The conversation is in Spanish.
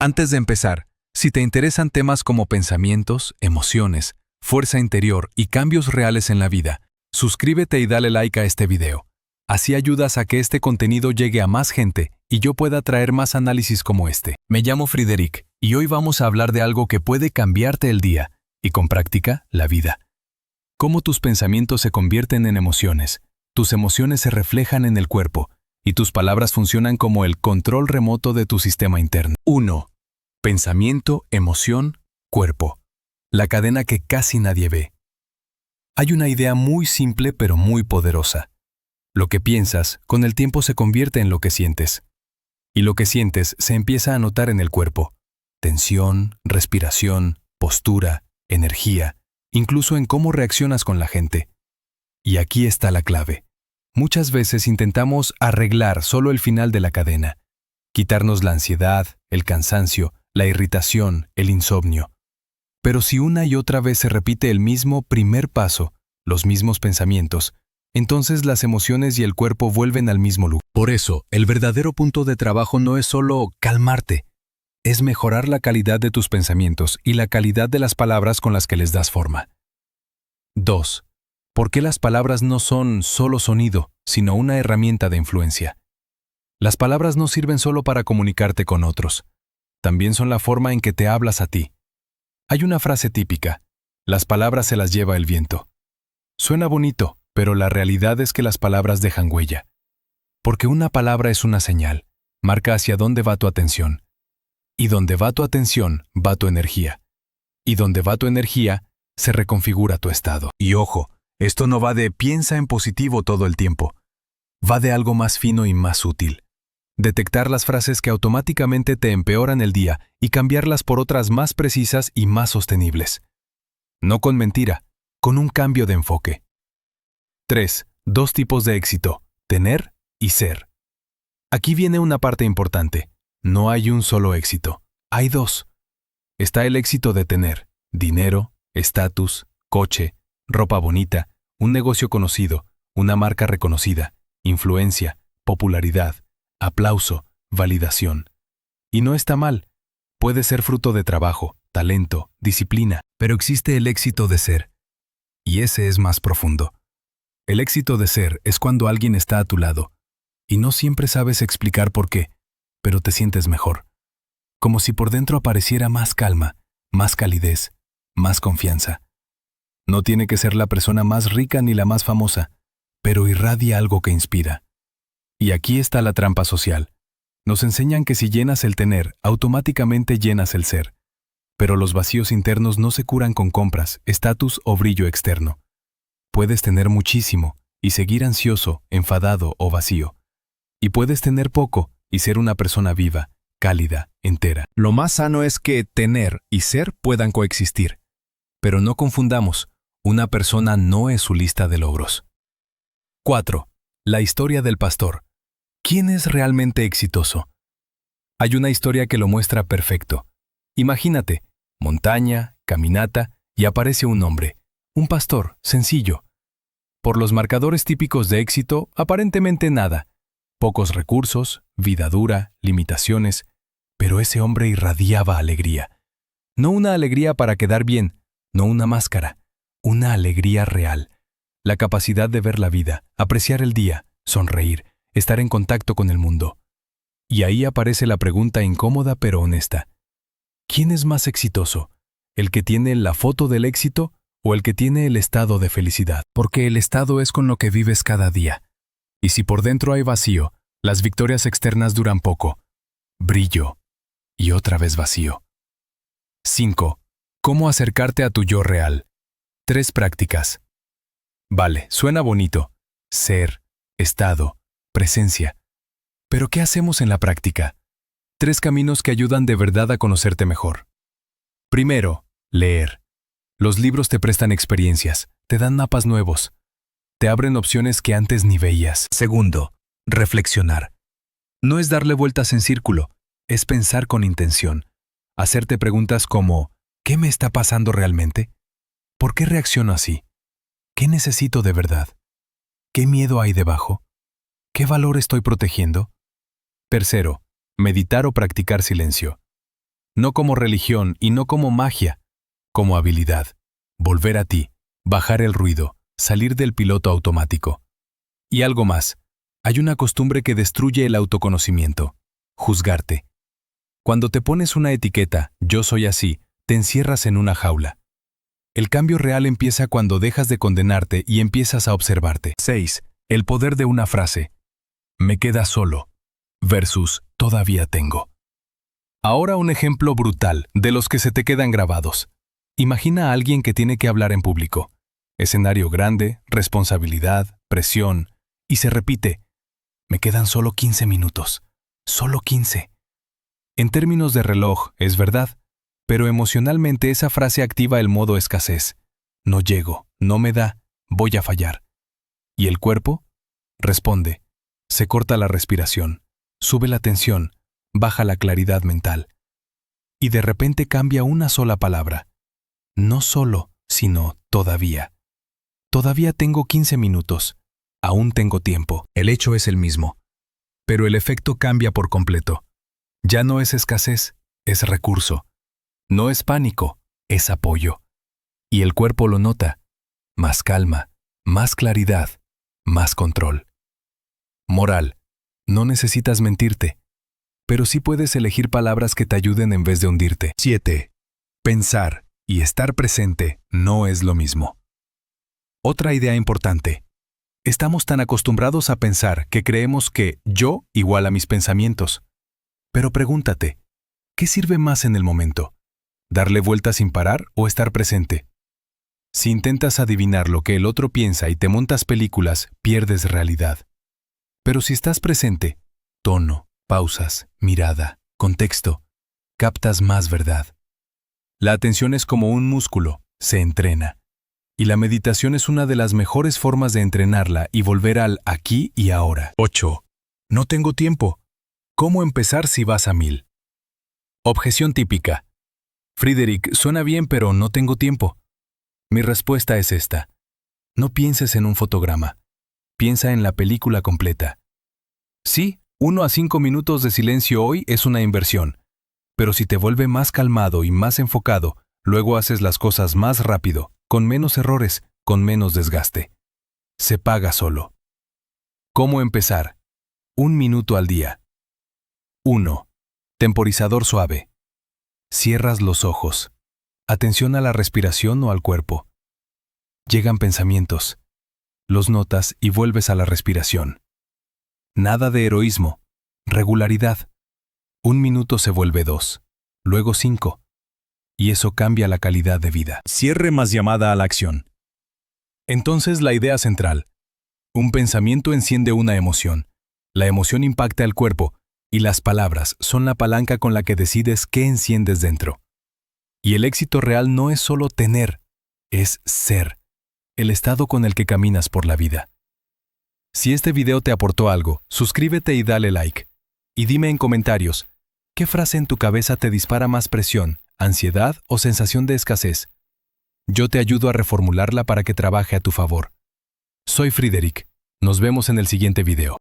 Antes de empezar, si te interesan temas como pensamientos, emociones, fuerza interior y cambios reales en la vida, suscríbete y dale like a este video. Así ayudas a que este contenido llegue a más gente y yo pueda traer más análisis como este. Me llamo Frederick y hoy vamos a hablar de algo que puede cambiarte el día y con práctica la vida. Cómo tus pensamientos se convierten en emociones, tus emociones se reflejan en el cuerpo y tus palabras funcionan como el control remoto de tu sistema interno. 1. Pensamiento, emoción, cuerpo. La cadena que casi nadie ve. Hay una idea muy simple pero muy poderosa. Lo que piensas, con el tiempo se convierte en lo que sientes. Y lo que sientes se empieza a notar en el cuerpo. Tensión, respiración, postura, energía, incluso en cómo reaccionas con la gente. Y aquí está la clave. Muchas veces intentamos arreglar solo el final de la cadena. Quitarnos la ansiedad, el cansancio, la irritación, el insomnio. Pero si una y otra vez se repite el mismo primer paso, los mismos pensamientos, entonces las emociones y el cuerpo vuelven al mismo lugar. Por eso, el verdadero punto de trabajo no es solo calmarte, es mejorar la calidad de tus pensamientos y la calidad de las palabras con las que les das forma. 2. ¿Por qué las palabras no son solo sonido, sino una herramienta de influencia? Las palabras no sirven solo para comunicarte con otros, también son la forma en que te hablas a ti. Hay una frase típica: las palabras se las lleva el viento. Suena bonito, pero la realidad es que las palabras dejan huella. Porque una palabra es una señal, marca hacia dónde va tu atención. Y donde va tu atención, va tu energía. Y donde va tu energía, se reconfigura tu estado. Y ojo, esto no va de piensa en positivo todo el tiempo. Va de algo más fino y más útil. Detectar las frases que automáticamente te empeoran el día y cambiarlas por otras más precisas y más sostenibles. No con mentira, con un cambio de enfoque. 3. 2 tipos de éxito: tener y ser. Aquí viene una parte importante. No hay un solo éxito, hay 2. Está el éxito de tener dinero, estatus, coche, ropa bonita, un negocio conocido, una marca reconocida, influencia, popularidad, aplauso, validación. Y no está mal. Puede ser fruto de trabajo, talento, disciplina, pero existe el éxito de ser. Y ese es más profundo. El éxito de ser es cuando alguien está a tu lado, y no siempre sabes explicar por qué, pero te sientes mejor. Como si por dentro apareciera más calma, más calidez, más confianza. No tiene que ser la persona más rica ni la más famosa, pero irradia algo que inspira. Y aquí está la trampa social. Nos enseñan que si llenas el tener, automáticamente llenas el ser. Pero los vacíos internos no se curan con compras, estatus o brillo externo. Puedes tener muchísimo y seguir ansioso, enfadado o vacío. Y puedes tener poco y ser una persona viva, cálida, entera. Lo más sano es que tener y ser puedan coexistir. Pero no confundamos, una persona no es su lista de logros. 4. La historia del pastor. ¿Quién es realmente exitoso? Hay una historia que lo muestra perfecto. Imagínate, montaña, caminata, y aparece un hombre, un pastor, sencillo. Por los marcadores típicos de éxito, aparentemente nada. Pocos recursos, vida dura, limitaciones, pero ese hombre irradiaba alegría. No una alegría para quedar bien, no una máscara, una alegría real. La capacidad de ver la vida, apreciar el día, sonreír, estar en contacto con el mundo. Y ahí aparece la pregunta incómoda pero honesta. ¿Quién es más exitoso? ¿El que tiene la foto del éxito o el que tiene el estado de felicidad? Porque el estado es con lo que vives cada día. Y si por dentro hay vacío, las victorias externas duran poco. Brillo. Y otra vez vacío. 5. ¿Cómo acercarte a tu yo real? 3 prácticas. Vale, suena bonito. Ser, estado, presencia. ¿Pero qué hacemos en la práctica? 3 caminos que ayudan de verdad a conocerte mejor. Primero, leer. Los libros te prestan experiencias, te dan mapas nuevos. Te abren opciones que antes ni veías. Segundo, reflexionar. No es darle vueltas en círculo, es pensar con intención. Hacerte preguntas como, ¿qué me está pasando realmente? ¿Por qué reacciono así? ¿Qué necesito de verdad? ¿Qué miedo hay debajo? ¿Qué valor estoy protegiendo? Tercero, meditar o practicar silencio. no como religión y no como magia, como habilidad. Volver a ti, bajar el ruido, salir del piloto automático. Y algo más, hay una costumbre que destruye el autoconocimiento: juzgarte. Cuando te pones una etiqueta, yo soy así, te encierras en una jaula. El cambio real empieza cuando dejas de condenarte y empiezas a observarte. 6. El poder de una frase. Me queda solo, versus todavía tengo. Ahora un ejemplo brutal, de los que se te quedan grabados. Imagina a alguien que tiene que hablar en público. Escenario grande, responsabilidad, presión, y se repite: me quedan solo 15 minutos, solo 15. En términos de reloj, es verdad, pero emocionalmente esa frase activa el modo escasez. No llego, no me da, voy a fallar. ¿Y el cuerpo? Responde. Se corta la respiración, sube la tensión, baja la claridad mental. Y de repente cambia una sola palabra. No solo, sino todavía. Todavía tengo 15 minutos. Aún tengo tiempo. El hecho es el mismo, pero el efecto cambia por completo. Ya no es escasez, es recurso. No es pánico, es apoyo. Y el cuerpo lo nota. Más calma, más claridad, más control. Moral: no necesitas mentirte, pero sí puedes elegir palabras que te ayuden en vez de hundirte. 7. Pensar y estar presente no es lo mismo. Otra idea importante. Estamos tan acostumbrados a pensar que creemos que yo igual a mis pensamientos. Pero pregúntate, ¿qué sirve más en el momento? ¿Darle vueltas sin parar o estar presente? Si intentas adivinar lo que el otro piensa y te montas películas, pierdes realidad. Pero si estás presente, tono, pausas, mirada, contexto, captas más verdad. La atención es como un músculo, se entrena. Y la meditación es una de las mejores formas de entrenarla y volver al aquí y ahora. 8. No tengo tiempo. ¿Cómo empezar si vas a 1000? Objeción típica. Frédéric, suena bien, pero no tengo tiempo. Mi respuesta es esta. No pienses en un fotograma. Piensa en la película completa. Sí, 1 a 5 minutos de silencio hoy es una inversión, pero si te vuelve más calmado y más enfocado, luego haces las cosas más rápido, con menos errores, con menos desgaste. Se paga solo. ¿Cómo empezar? 1 minuto al día. 1. Temporizador suave. Cierras los ojos. Atención a la respiración o al cuerpo. Llegan pensamientos. Los notas y vuelves a la respiración. Nada de heroísmo. Regularidad. 1 minuto se vuelve 2, luego 5. Y eso cambia la calidad de vida. Cierre más llamada a la acción. Entonces la idea central. Un pensamiento enciende una emoción. La emoción impacta el cuerpo. Y las palabras son la palanca con la que decides qué enciendes dentro. Y el éxito real no es solo tener, es ser, el estado con el que caminas por la vida. Si este video te aportó algo, suscríbete y dale like. Y dime en comentarios, ¿qué frase en tu cabeza te dispara más presión, ansiedad o sensación de escasez? Yo te ayudo a reformularla para que trabaje a tu favor. Soy Frédéric. Nos vemos en el siguiente video.